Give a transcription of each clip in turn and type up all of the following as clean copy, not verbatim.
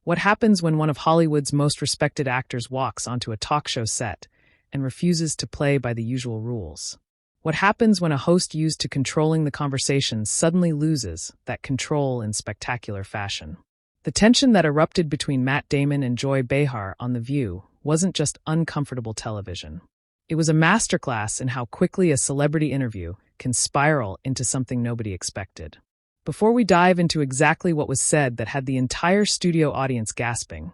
What happens when one of Hollywood's most respected actors walks onto a talk show set and refuses to play by the usual rules? What happens when a host used to controlling the conversation suddenly loses that control in spectacular fashion? The tension that erupted between Matt Damon and Joy Behar on The View wasn't just uncomfortable television. It was a masterclass in how quickly a celebrity interview can spiral into something nobody expected. Before we dive into exactly what was said that had the entire studio audience gasping,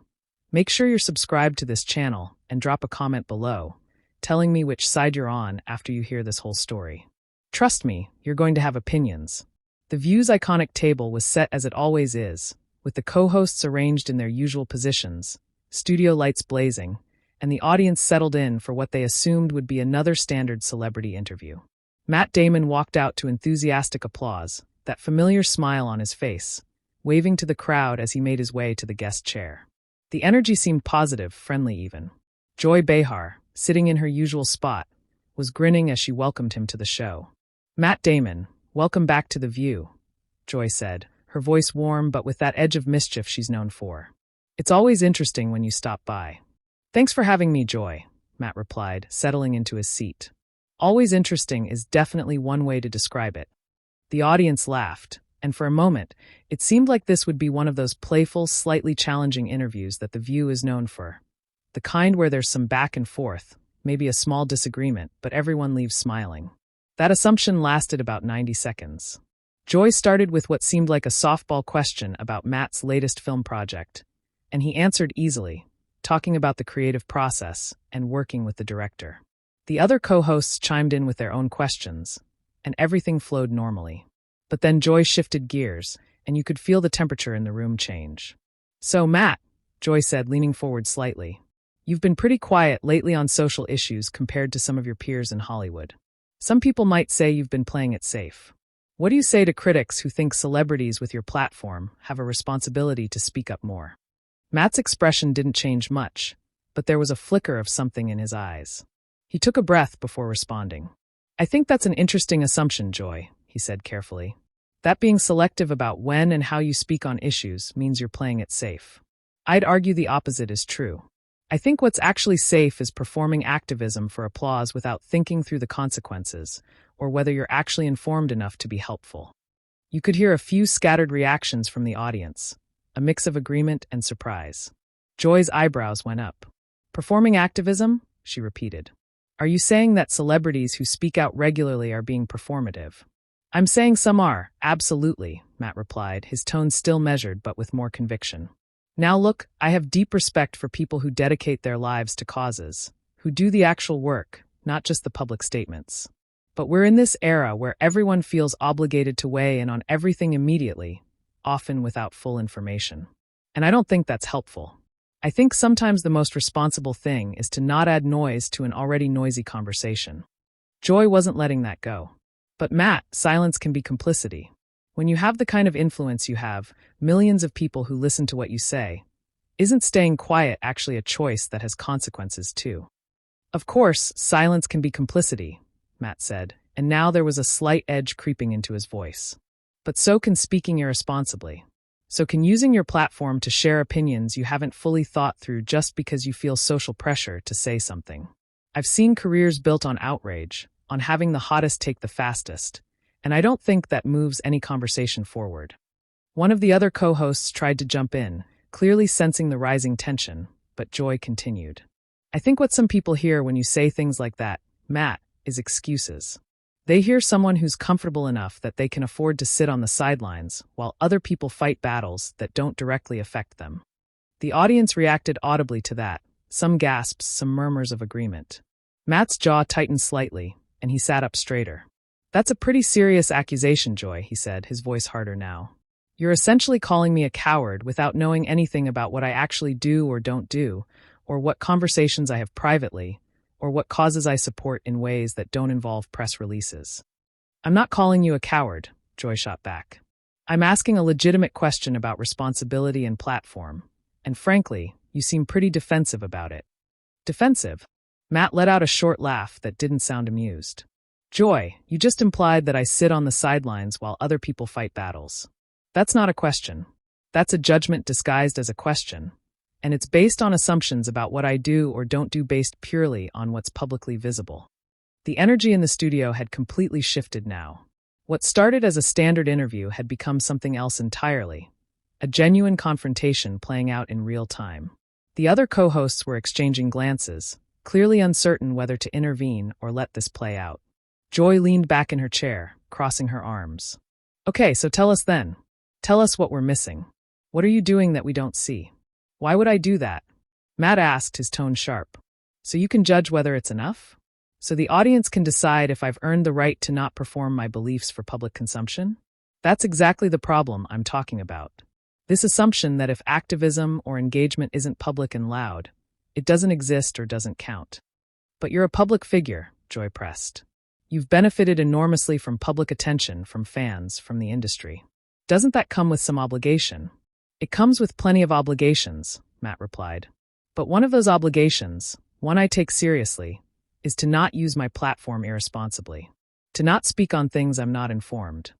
make sure you're subscribed to this channel and drop a comment below, telling me which side you're on after you hear this whole story. Trust me, you're going to have opinions. The View's iconic table was set as it always is, with the co-hosts arranged in their usual positions, studio lights blazing, and the audience settled in for what they assumed would be another standard celebrity interview. Matt Damon walked out to enthusiastic applause, that familiar smile on his face, waving to the crowd as he made his way to the guest chair. The energy seemed positive, friendly even. Joy Behar, sitting in her usual spot, was grinning as she welcomed him to the show. "Matt Damon, welcome back to The View," Joy said, her voice warm but with that edge of mischief she's known for. "It's always interesting when you stop by." "Thanks for having me, Joy," Matt replied, settling into his seat. Always interesting is definitely one way to describe it. The audience laughed, and for a moment, it seemed like this would be one of those playful, slightly challenging interviews that The View is known for. The kind where there's some back and forth, maybe a small disagreement, but everyone leaves smiling. That assumption lasted about 90 seconds. Joy started with what seemed like a softball question about Matt's latest film project, and he answered easily, talking about the creative process and working with the director. The other co-hosts chimed in with their own questions, and everything flowed normally. But then Joy shifted gears, and you could feel the temperature in the room change. "So, Matt," Joy said, leaning forward slightly, "you've been pretty quiet lately on social issues compared to some of your peers in Hollywood. Some people might say you've been playing it safe. What do you say to critics who think celebrities with your platform have a responsibility to speak up more?" Matt's expression didn't change much, but there was a flicker of something in his eyes. He took a breath before responding. "I think that's an interesting assumption, Joy," he said carefully. "That being selective about when and how you speak on issues means you're playing it safe. I'd argue the opposite is true. I think what's actually safe is performing activism for applause without thinking through the consequences, or whether you're actually informed enough to be helpful." You could hear a few scattered reactions from the audience, a mix of agreement and surprise. Joy's eyebrows went up. "Performing activism?" she repeated. "Are you saying that celebrities who speak out regularly are being performative?" "I'm saying some are, absolutely," Matt replied, his tone still measured but with more conviction. "Now look, I have deep respect for people who dedicate their lives to causes, who do the actual work, not just the public statements. But we're in this era where everyone feels obligated to weigh in on everything immediately, often without full information. And I don't think that's helpful. I think sometimes the most responsible thing is to not add noise to an already noisy conversation." Joy wasn't letting that go. "But Matt, silence can be complicity. When you have the kind of influence you have, millions of people who listen to what you say, isn't staying quiet actually a choice that has consequences too?" "Of course, silence can be complicity," Matt said, and now there was a slight edge creeping into his voice. "But so can speaking irresponsibly. So can using your platform to share opinions you haven't fully thought through just because you feel social pressure to say something. I've seen careers built on outrage, on having the hottest take the fastest, and I don't think that moves any conversation forward." One of the other co-hosts tried to jump in, clearly sensing the rising tension, but Joy continued. "I think what some people hear when you say things like that, Matt, is excuses. They hear someone who's comfortable enough that they can afford to sit on the sidelines while other people fight battles that don't directly affect them." The audience reacted audibly to that, some gasps, some murmurs of agreement. Matt's jaw tightened slightly, and he sat up straighter. "That's a pretty serious accusation, Joy," he said, his voice harder now. "You're essentially calling me a coward without knowing anything about what I actually do or don't do, or what conversations I have privately, or what causes I support in ways that don't involve press releases." "I'm not calling you a coward," Joy shot back. "I'm asking a legitimate question about responsibility and platform, and frankly, you seem pretty defensive about it." "Defensive?" Matt let out a short laugh that didn't sound amused. "Joy, you just implied that I sit on the sidelines while other people fight battles. That's not a question. That's a judgment disguised as a question, and it's based on assumptions about what I do or don't do based purely on what's publicly visible. The energy in the studio had completely shifted now. What started as a standard interview had become something else entirely, a genuine confrontation playing out in real time. The other co-hosts were exchanging glances, clearly uncertain whether to intervene or let this play out. Joy leaned back in her chair, crossing her arms. Okay, so tell us then. Tell us what we're missing. What are you doing that we don't see? Why would I do that? Matt asked, his tone sharp. So you can judge whether it's enough? So the audience can decide if I've earned the right to not perform my beliefs for public consumption? That's exactly the problem I'm talking about. This assumption that if activism or engagement isn't public and loud, it doesn't exist or doesn't count. But you're a public figure, Joy pressed. You've benefited enormously from public attention, from fans, from the industry. Doesn't that come with some obligation? It comes with plenty of obligations, Matt replied. But one of those obligations, one I take seriously, is to not use my platform irresponsibly. To not speak on things I'm not informed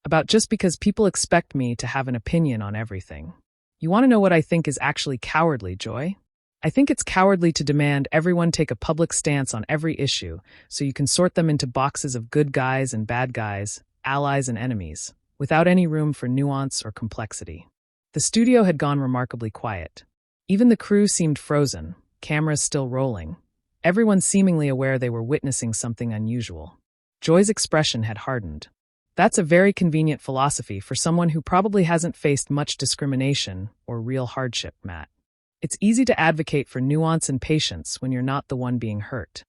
about just because people expect me to have an opinion on everything. You want to know what I think is actually cowardly, Joy? I think it's cowardly to demand everyone take a public stance on every issue so you can sort them into boxes of good guys and bad guys, allies and enemies, without any room for nuance or complexity. The studio had gone remarkably quiet. Even the crew seemed frozen, cameras still rolling, everyone seemingly aware they were witnessing something unusual. Joy's expression had hardened. That's a very convenient philosophy for someone who probably hasn't faced much discrimination or real hardship, Matt. It's easy to advocate for nuance and patience when you're not the one being hurt.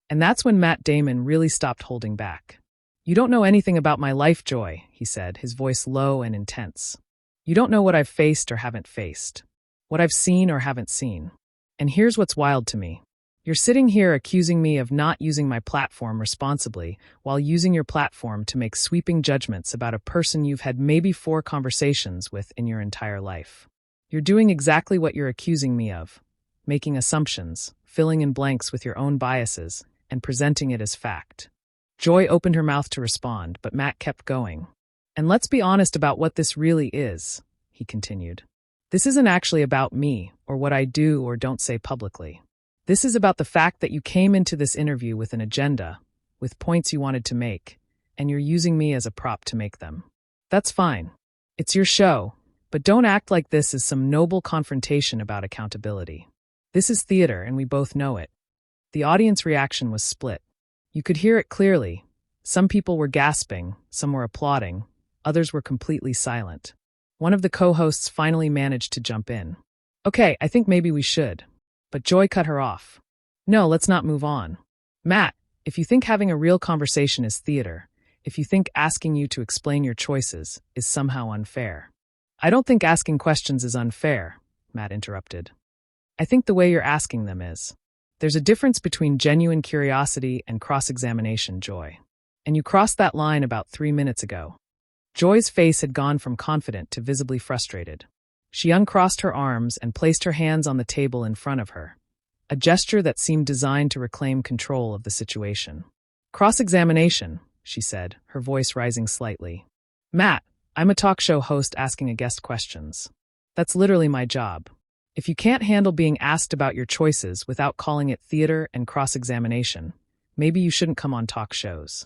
And that's when Matt Damon really stopped holding back. You don't know anything about my life, Joy, he said, his voice low and intense. You don't know what I've faced or haven't faced, what I've seen or haven't seen. And here's what's wild to me. You're sitting here accusing me of not using my platform responsibly while using your platform to make sweeping judgments about a person you've had maybe 4 conversations with in your entire life. You're doing exactly what you're accusing me of, making assumptions, filling in blanks with your own biases, and presenting it as fact. Joy opened her mouth to respond, but Matt kept going. And let's be honest about what this really is, he continued. This isn't actually about me or what I do or don't say publicly. This is about the fact that you came into this interview with an agenda, with points you wanted to make, and you're using me as a prop to make them. That's fine. It's your show, but don't act like this is some noble confrontation about accountability. This is theater, and we both know it. The audience reaction was split. You could hear it clearly. Some people were gasping, some were applauding, others were completely silent. One of the co-hosts finally managed to jump in. Okay, I think maybe we should. But Joy cut her off. No, let's not move on. Matt, if you think having a real conversation is theater, if you think asking you to explain your choices is somehow unfair. I don't think asking questions is unfair, Matt interrupted. I think the way you're asking them is. There's a difference between genuine curiosity and cross-examination, Joy. And you crossed that line about 3 minutes ago. Joy's face had gone from confident to visibly frustrated. She uncrossed her arms and placed her hands on the table in front of her, a gesture that seemed designed to reclaim control of the situation. Cross-examination, she said, her voice rising slightly. Matt, I'm a talk show host asking a guest questions. That's literally my job. If you can't handle being asked about your choices without calling it theater and cross-examination, maybe you shouldn't come on talk shows.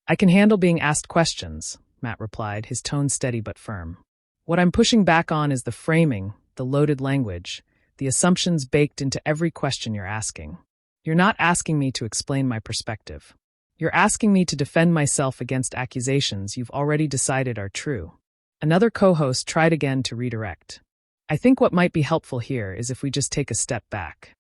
I can handle being asked questions, Matt replied, his tone steady but firm. What I'm pushing back on is the framing, the loaded language, the assumptions baked into every question you're asking. You're not asking me to explain my perspective. You're asking me to defend myself against accusations you've already decided are true. Another co-host tried again to redirect. I think what might be helpful here is if we just take a step back.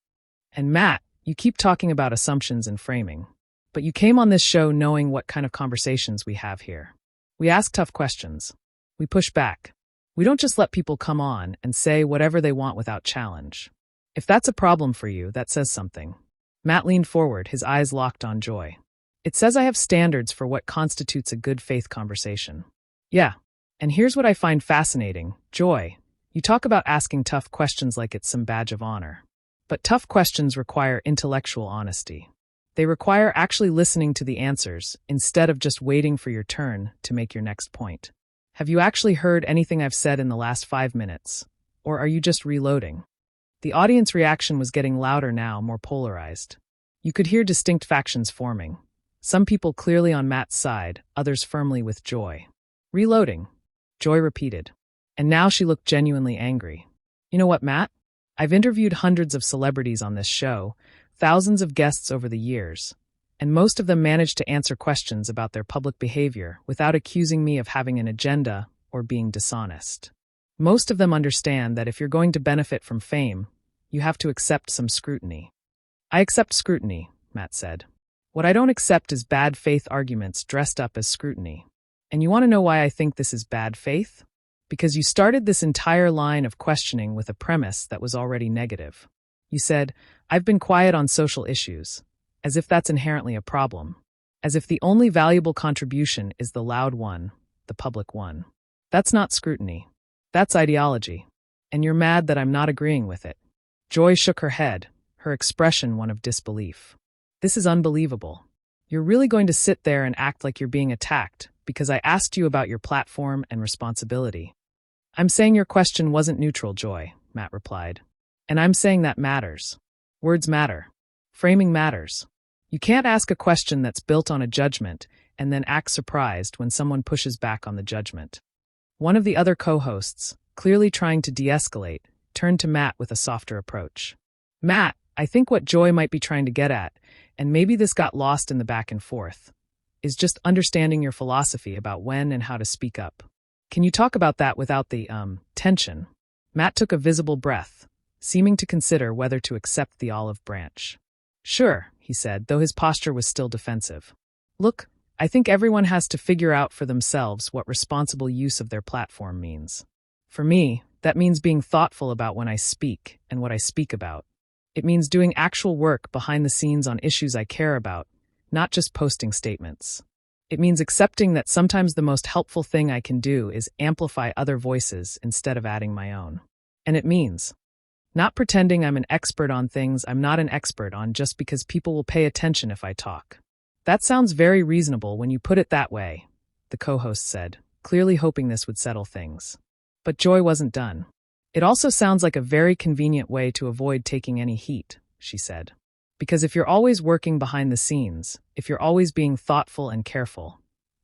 And Matt, you keep talking about assumptions and framing, but you came on this show knowing what kind of conversations we have here. We ask tough questions. We push back. We don't just let people come on and say whatever they want without challenge. If that's a problem for you, that says something. Matt leaned forward, his eyes locked on Joy. It says I have standards for what constitutes a good faith conversation. Yeah, and here's what I find fascinating. Joy, you talk about asking tough questions like it's some badge of honor. But tough questions require intellectual honesty. They require actually listening to the answers instead of just waiting for your turn to make your next point. Have you actually heard anything I've said in the last 5 minutes? Or are you just reloading? The audience reaction was getting louder now, more polarized. You could hear distinct factions forming. Some people clearly on Matt's side, others firmly with Joy. Reloading, Joy repeated. And now she looked genuinely angry. You know what, Matt? I've interviewed hundreds of celebrities on this show, thousands of guests over the years, and most of them managed to answer questions about their public behavior without accusing me of having an agenda or being dishonest. Most of them understand that if you're going to benefit from fame, you have to accept some scrutiny. I accept scrutiny, Matt said. What I don't accept is bad faith arguments dressed up as scrutiny. And you want to know why I think this is bad faith? Because you started this entire line of questioning with a premise that was already negative. You said, I've been quiet on social issues, as if that's inherently a problem, as if the only valuable contribution is the loud one, the public one. That's not scrutiny. That's ideology. And you're mad that I'm not agreeing with it. Joy shook her head, her expression one of disbelief. This is unbelievable. You're really going to sit there and act like you're being attacked because I asked you about your platform and responsibility. I'm saying your question wasn't neutral, Joy, Matt replied. And I'm saying that matters. Words matter. Framing matters. You can't ask a question that's built on a judgment and then act surprised when someone pushes back on the judgment. One of the other co-hosts, clearly trying to de-escalate, turned to Matt with a softer approach. Matt, I think what Joy might be trying to get at, and maybe this got lost in the back and forth, is just understanding your philosophy about when and how to speak up. Can you talk about that without the, tension? Matt took a visible breath, seeming to consider whether to accept the olive branch. Sure, he said, though his posture was still defensive. Look, I think everyone has to figure out for themselves what responsible use of their platform means. For me, that means being thoughtful about when I speak and what I speak about. It means doing actual work behind the scenes on issues I care about, not just posting statements. It means accepting that sometimes the most helpful thing I can do is amplify other voices instead of adding my own. And it means not pretending I'm an expert on things I'm not an expert on just because people will pay attention if I talk. That sounds very reasonable when you put it that way, the co-host said, clearly hoping this would settle things. But Joy wasn't done. It also sounds like a very convenient way to avoid taking any heat, she said. Because if you're always working behind the scenes, if you're always being thoughtful and careful,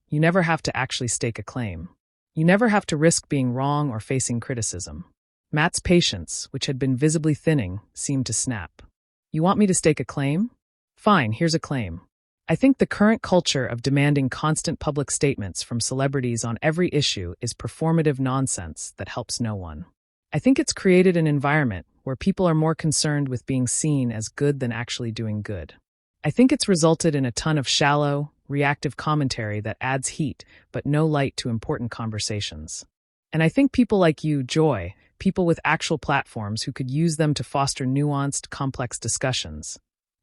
you never have to actually stake a claim. You never have to risk being wrong or facing criticism. Matt's patience, which had been visibly thinning, seemed to snap. You want me to stake a claim? Fine, here's a claim. I think the current culture of demanding constant public statements from celebrities on every issue is performative nonsense that helps no one. I think it's created an environment where people are more concerned with being seen as good than actually doing good. I think it's resulted in a ton of shallow, reactive commentary that adds heat but no light to important conversations. And I think people like you, Joy, people with actual platforms who could use them to foster nuanced, complex discussions,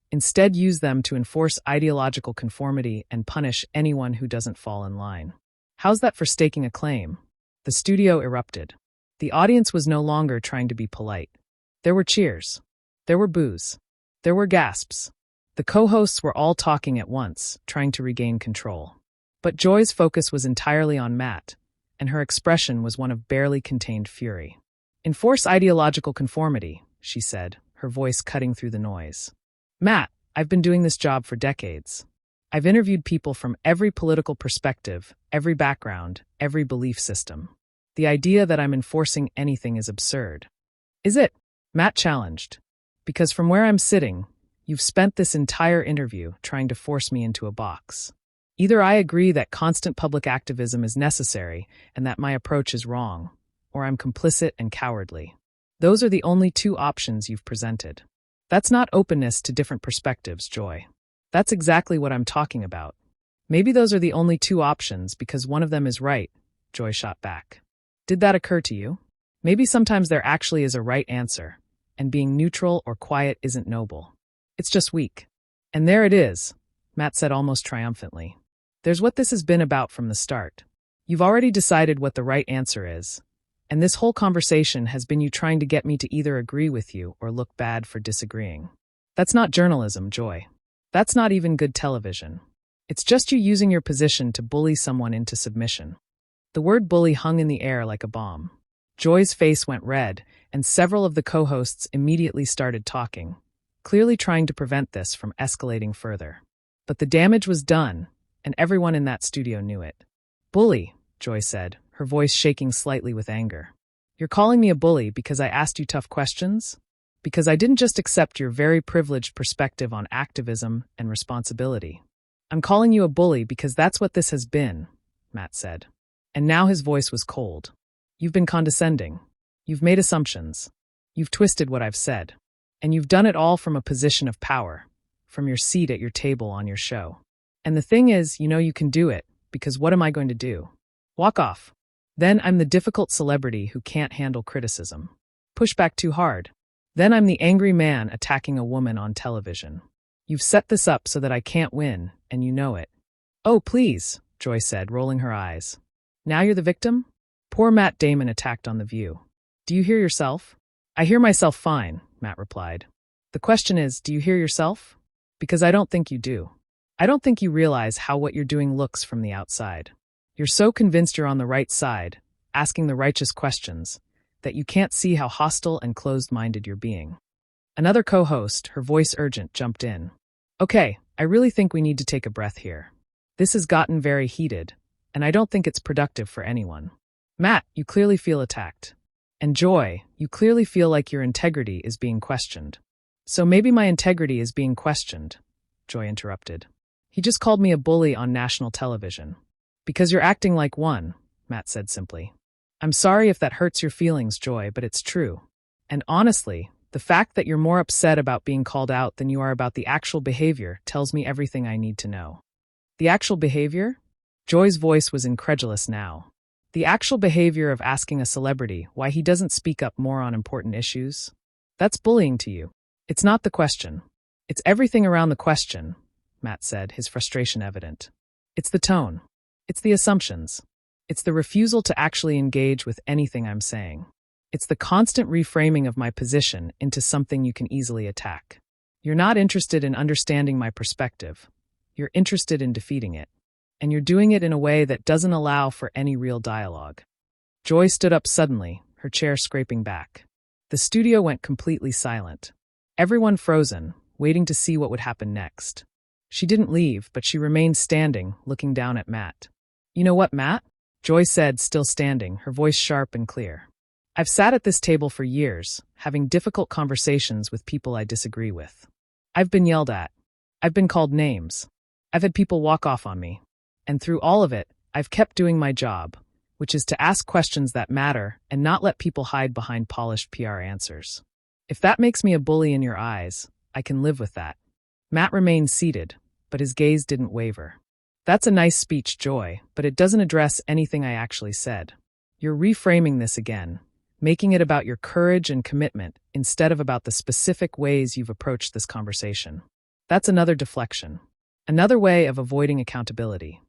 instead use them to enforce ideological conformity and punish anyone who doesn't fall in line. How's that for staking a claim? The studio erupted. The audience was no longer trying to be polite. There were cheers. There were boos. There were gasps. The co-hosts were all talking at once, trying to regain control. But Joy's focus was entirely on Matt, and her expression was one of barely contained fury. Enforce ideological conformity, she said, her voice cutting through the noise. Matt, I've been doing this job for decades. I've interviewed people from every political perspective, every background, every belief system. The idea that I'm enforcing anything is absurd. Is it? Matt challenged. Because from where I'm sitting, you've spent this entire interview trying to force me into a box. Either I agree that constant public activism is necessary and that my approach is wrong, or I'm complicit and cowardly. Those are the only two options you've presented. That's not openness to different perspectives, Joy. That's exactly what I'm talking about. Maybe those are the only two options because one of them is right, Joy shot back. Did that occur to you? Maybe sometimes there actually is a right answer, and being neutral or quiet isn't noble. It's just weak. And there it is, Matt said almost triumphantly. There's what this has been about from the start. You've already decided what the right answer is, and this whole conversation has been you trying to get me to either agree with you or look bad for disagreeing. That's not journalism, Joy. That's not even good television. It's just you using your position to bully someone into submission. The word bully hung in the air like a bomb. Joy's face went red, and several of the co-hosts immediately started talking, clearly trying to prevent this from escalating further. But the damage was done, and everyone in that studio knew it. "Bully," Joy said, her voice shaking slightly with anger. "You're calling me a bully because I asked you tough questions? Because I didn't just accept your very privileged perspective on activism and responsibility. I'm calling you a bully because that's what this has been," Matt said. And now his voice was cold. "You've been condescending. You've made assumptions. You've twisted what I've said. And you've done it all from a position of power, from your seat at your table on your show. And the thing is, you know you can do it, because what am I going to do? Walk off. Then I'm the difficult celebrity who can't handle criticism. Push back too hard. Then I'm the angry man attacking a woman on television. You've set this up so that I can't win, and you know it." "Oh, please," Joy said, rolling her eyes. "Now you're the victim?" Poor Matt Damon attacked on The View. "Do you hear yourself?" "I hear myself fine," Matt replied. "The question is, do you hear yourself? Because I don't think you do. I don't think you realize how what you're doing looks from the outside. You're so convinced you're on the right side, asking the righteous questions, that you can't see how hostile and closed-minded you're being." Another co-host, her voice urgent, jumped in. "Okay, I really think we need to take a breath here. This has gotten very heated, and I don't think it's productive for anyone. Matt, you clearly feel attacked. And Joy, you clearly feel like your integrity is being questioned." "So maybe my integrity is being questioned," Joy interrupted. "He just called me a bully on national television." "Because you're acting like one," Matt said simply. "I'm sorry if that hurts your feelings, Joy, but it's true. And honestly, the fact that you're more upset about being called out than you are about the actual behavior tells me everything I need to know." "The actual behavior?" Joy's voice was incredulous now. "The actual behavior of asking a celebrity why he doesn't speak up more on important issues? That's bullying to you. It's not the question. It's everything around the question," Matt said, his frustration evident. "It's the tone. It's the assumptions. It's the refusal to actually engage with anything I'm saying. It's the constant reframing of my position into something you can easily attack. You're not interested in understanding my perspective. You're interested in defeating it. And you're doing it in a way that doesn't allow for any real dialogue." Joy stood up suddenly, her chair scraping back. The studio went completely silent. Everyone frozen, waiting to see what would happen next. She didn't leave, but she remained standing, looking down at Matt. "You know what, Matt?" Joy said, still standing, her voice sharp and clear. "I've sat at this table for years, having difficult conversations with people I disagree with. I've been yelled at. I've been called names. I've had people walk off on me. And through all of it, I've kept doing my job, which is to ask questions that matter and not let people hide behind polished PR answers. If that makes me a bully in your eyes, I can live with that." Matt remained seated, but his gaze didn't waver. "That's a nice speech, Joy, but it doesn't address anything I actually said. You're reframing this again, making it about your courage and commitment instead of about the specific ways you've approached this conversation. That's another deflection, another way of avoiding accountability,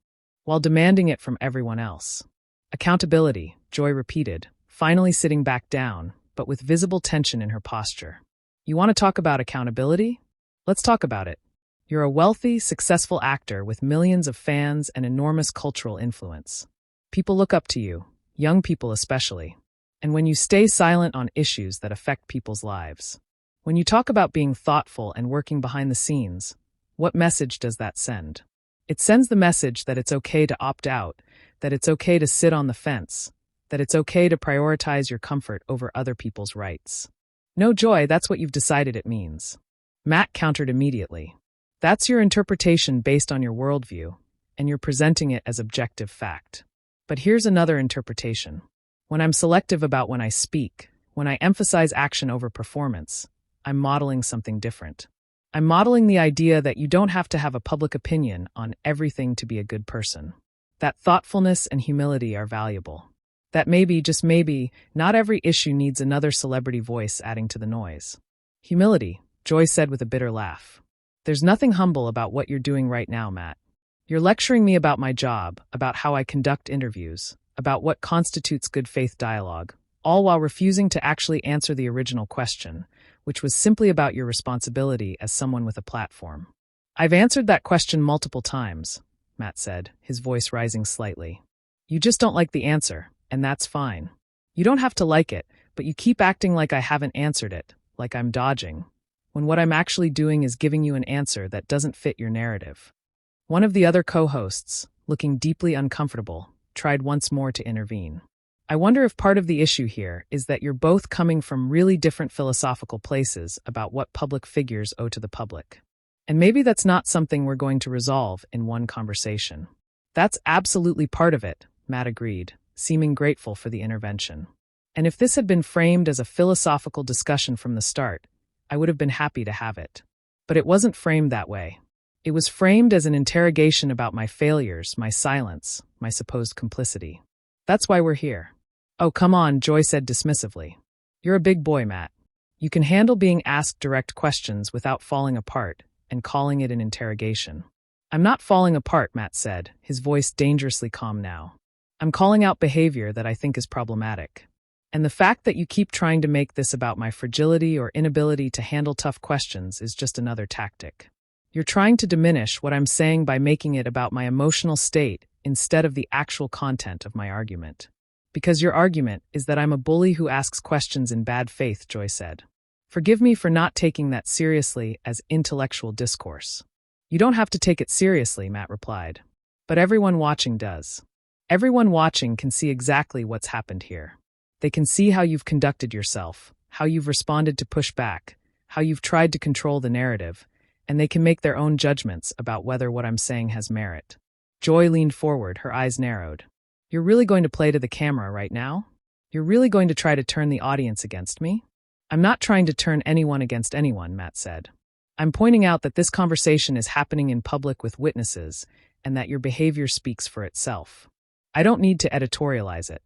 while demanding it from everyone else." "Accountability," Joy repeated, finally sitting back down, but with visible tension in her posture. "You want to talk about accountability? Let's talk about it. You're a wealthy, successful actor with millions of fans and enormous cultural influence. People look up to you, young people especially. And when you stay silent on issues that affect people's lives, when you talk about being thoughtful and working behind the scenes, what message does that send? It sends the message that it's okay to opt out, that it's okay to sit on the fence, that it's okay to prioritize your comfort over other people's rights. No, Joy, that's what you've decided it means." Matt countered immediately. "That's your interpretation based on your worldview, and you're presenting it as objective fact. But here's another interpretation. When I'm selective about when I speak, when I emphasize action over performance, I'm modeling something different. I'm modeling the idea that you don't have to have a public opinion on everything to be a good person. That thoughtfulness and humility are valuable. That maybe, just maybe, not every issue needs another celebrity voice adding to the noise." "Humility," Joy said with a bitter laugh. "There's nothing humble about what you're doing right now, Matt. You're lecturing me about my job, about how I conduct interviews, about what constitutes good faith dialogue, all while refusing to actually answer the original question, which was simply about your responsibility as someone with a platform." "I've answered that question multiple times," Matt said, his voice rising slightly. You just don't like the answer, and that's fine. You don't have to like it, but you keep acting like I haven't answered it, like I'm dodging, when what I'm actually doing is giving you an answer that doesn't fit your narrative. One of the other co-hosts, looking deeply uncomfortable, tried once more to intervene. I wonder if part of the issue here is that you're both coming from really different philosophical places about what public figures owe to the public. And maybe that's not something we're going to resolve in one conversation. That's absolutely part of it, Matt agreed, seeming grateful for the intervention. And if this had been framed as a philosophical discussion from the start, I would have been happy to have it. But it wasn't framed that way. It was framed as an interrogation about my failures, my silence, my supposed complicity. That's why we're here. Oh, come on, Joy said dismissively. You're a big boy, Matt. You can handle being asked direct questions without falling apart and calling it an interrogation. I'm not falling apart, Matt said, his voice dangerously calm now. I'm calling out behavior that I think is problematic. And the fact that you keep trying to make this about my fragility or inability to handle tough questions is just another tactic. You're trying to diminish what I'm saying by making it about my emotional state instead of the actual content of my argument. Because your argument is that I'm a bully who asks questions in bad faith, Joy said. Forgive me for not taking that seriously as intellectual discourse. You don't have to take it seriously, Matt replied. But everyone watching does. Everyone watching can see exactly what's happened here. They can see how you've conducted yourself, how you've responded to pushback, how you've tried to control the narrative, and they can make their own judgments about whether what I'm saying has merit. Joy leaned forward, her eyes narrowed. You're really going to play to the camera right now? You're really going to try to turn the audience against me? I'm not trying to turn anyone against anyone, Matt said. I'm pointing out that this conversation is happening in public with witnesses and that your behavior speaks for itself. I don't need to editorialize it.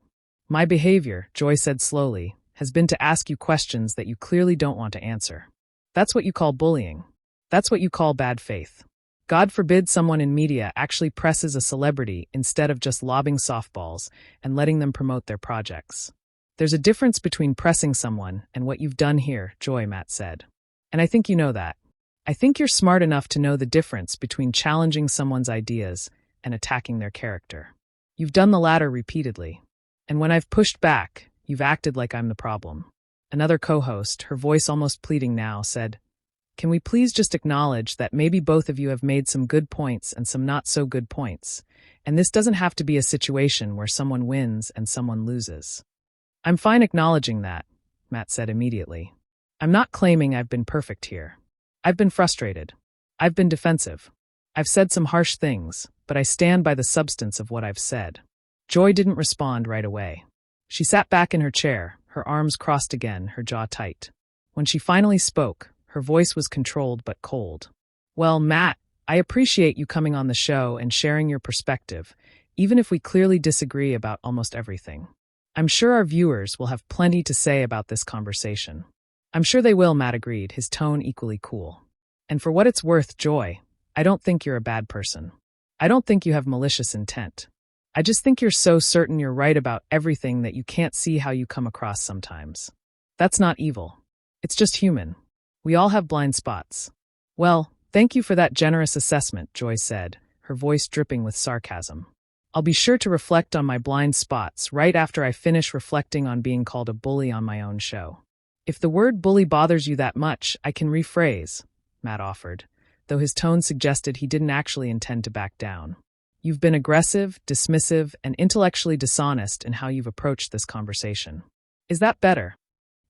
My behavior, Joy said slowly, has been to ask you questions that you clearly don't want to answer. That's what you call bullying. That's what you call bad faith. God forbid someone in media actually presses a celebrity instead of just lobbing softballs and letting them promote their projects. There's a difference between pressing someone and what you've done here, Joy, Matt said. And I think you know that. I think you're smart enough to know the difference between challenging someone's ideas and attacking their character. You've done the latter repeatedly. And when I've pushed back, you've acted like I'm the problem. Another co-host, her voice almost pleading now, said, Can we please just acknowledge that maybe both of you have made some good points and some not so good points, and this doesn't have to be a situation where someone wins and someone loses. I'm fine acknowledging that, Matt said immediately. I'm not claiming I've been perfect here. I've been frustrated. I've been defensive. I've said some harsh things, but I stand by the substance of what I've said. Joy didn't respond right away. She sat back in her chair, her arms crossed again, her jaw tight. When she finally spoke, her voice was controlled but cold. Well, Matt, I appreciate you coming on the show and sharing your perspective, even if we clearly disagree about almost everything. I'm sure our viewers will have plenty to say about this conversation. I'm sure they will, Matt agreed, his tone equally cool. And for what it's worth, Joy, I don't think you're a bad person. I don't think you have malicious intent. I just think you're so certain you're right about everything that you can't see how you come across sometimes. That's not evil. It's just human. We all have blind spots. Well, thank you for that generous assessment, Joy said, her voice dripping with sarcasm. I'll be sure to reflect on my blind spots right after I finish reflecting on being called a bully on my own show. If the word bully bothers you that much, I can rephrase, Matt offered, though his tone suggested he didn't actually intend to back down. You've been aggressive, dismissive, and intellectually dishonest in how you've approached this conversation. Is that better?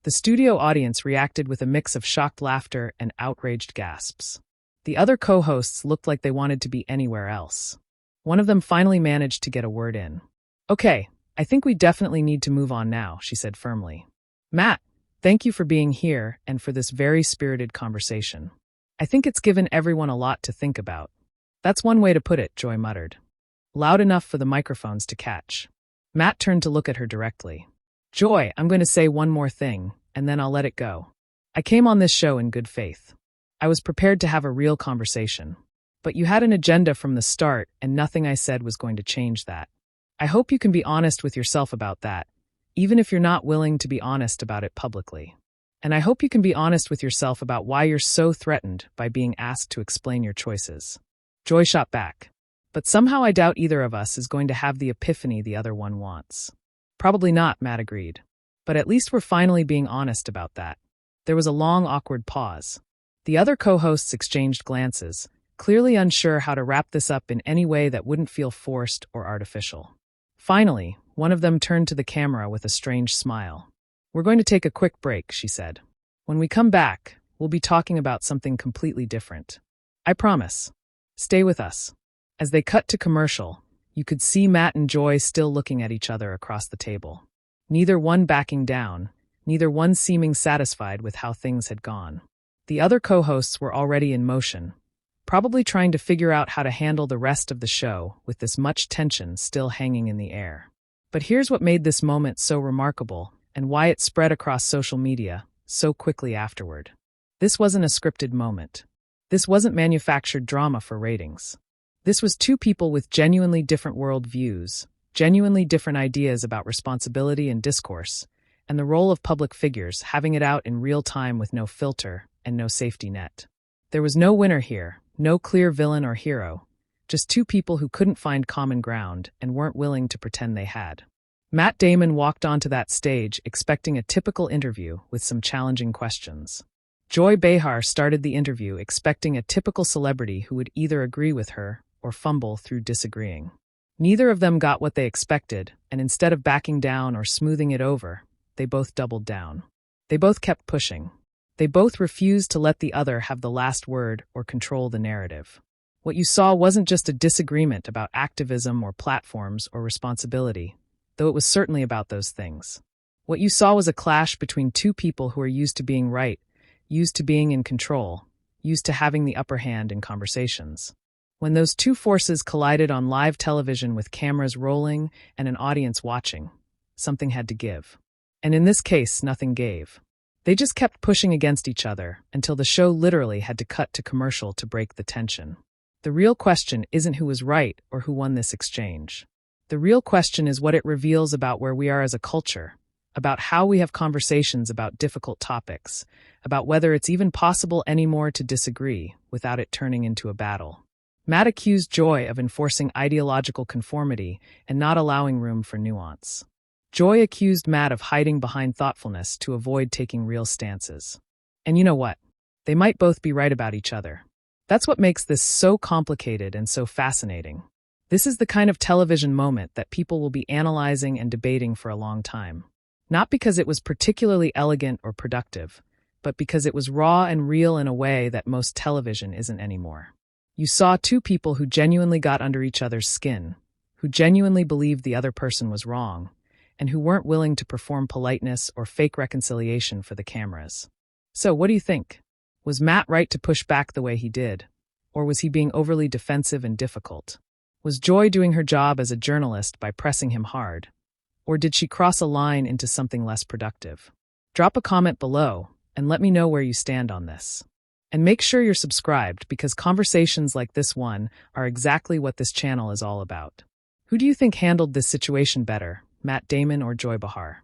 The studio audience reacted with a mix of shocked laughter and outraged gasps. The other co-hosts looked like they wanted to be anywhere else. One of them finally managed to get a word in. Okay, I think we definitely need to move on now, she said firmly. Matt, thank you for being here and for this very spirited conversation. I think it's given everyone a lot to think about. That's one way to put it, Joy muttered. Loud enough for the microphones to catch. Matt turned to look at her directly. Joy, I'm going to say one more thing, and then I'll let it go. I came on this show in good faith. I was prepared to have a real conversation. But you had an agenda from the start, and nothing I said was going to change that. I hope you can be honest with yourself about that, even if you're not willing to be honest about it publicly. And I hope you can be honest with yourself about why you're so threatened by being asked to explain your choices. Joy shot back. But somehow I doubt either of us is going to have the epiphany the other one wants. Probably not, Matt agreed. But at least we're finally being honest about that. There was a long, awkward pause. The other co-hosts exchanged glances, clearly unsure how to wrap this up in any way that wouldn't feel forced or artificial. Finally, one of them turned to the camera with a strange smile. "We're going to take a quick break," she said. "When we come back, we'll be talking about something completely different. I promise. Stay with us." As they cut to commercial, you could see Matt and Joy still looking at each other across the table. Neither one backing down, neither one seeming satisfied with how things had gone. The other co-hosts were already in motion, probably trying to figure out how to handle the rest of the show with this much tension still hanging in the air. But here's what made this moment so remarkable and why it spread across social media so quickly afterward. This wasn't a scripted moment. This wasn't manufactured drama for ratings. This was two people with genuinely different worldviews, genuinely different ideas about responsibility and discourse, and the role of public figures having it out in real time with no filter and no safety net. There was no winner here, no clear villain or hero, just two people who couldn't find common ground and weren't willing to pretend they had. Matt Damon walked onto that stage expecting a typical interview with some challenging questions. Joy Behar started the interview expecting a typical celebrity who would either agree with her or fumble through disagreeing. Neither of them got what they expected, and instead of backing down or smoothing it over, they both doubled down. They both kept pushing. They both refused to let the other have the last word or control the narrative. What you saw wasn't just a disagreement about activism or platforms or responsibility, though it was certainly about those things. What you saw was a clash between two people who are used to being right, used to being in control, used to having the upper hand in conversations. When those two forces collided on live television with cameras rolling and an audience watching, something had to give. And in this case, nothing gave. They just kept pushing against each other until the show literally had to cut to commercial to break the tension. The real question isn't who was right or who won this exchange. The real question is what it reveals about where we are as a culture, about how we have conversations about difficult topics, about whether it's even possible anymore to disagree without it turning into a battle. Matt accused Joy of enforcing ideological conformity and not allowing room for nuance. Joy accused Matt of hiding behind thoughtfulness to avoid taking real stances. And you know what? They might both be right about each other. That's what makes this so complicated and so fascinating. This is the kind of television moment that people will be analyzing and debating for a long time. Not because it was particularly elegant or productive, but because it was raw and real in a way that most television isn't anymore. You saw two people who genuinely got under each other's skin, who genuinely believed the other person was wrong, and who weren't willing to perform politeness or fake reconciliation for the cameras. So, what do you think? Was Matt right to push back the way he did? Or was he being overly defensive and difficult? Was Joy doing her job as a journalist by pressing him hard? Or did she cross a line into something less productive? Drop a comment below and let me know where you stand on this. And make sure you're subscribed because conversations like this one are exactly what this channel is all about. Who do you think handled this situation better, Matt Damon or Joy Behar?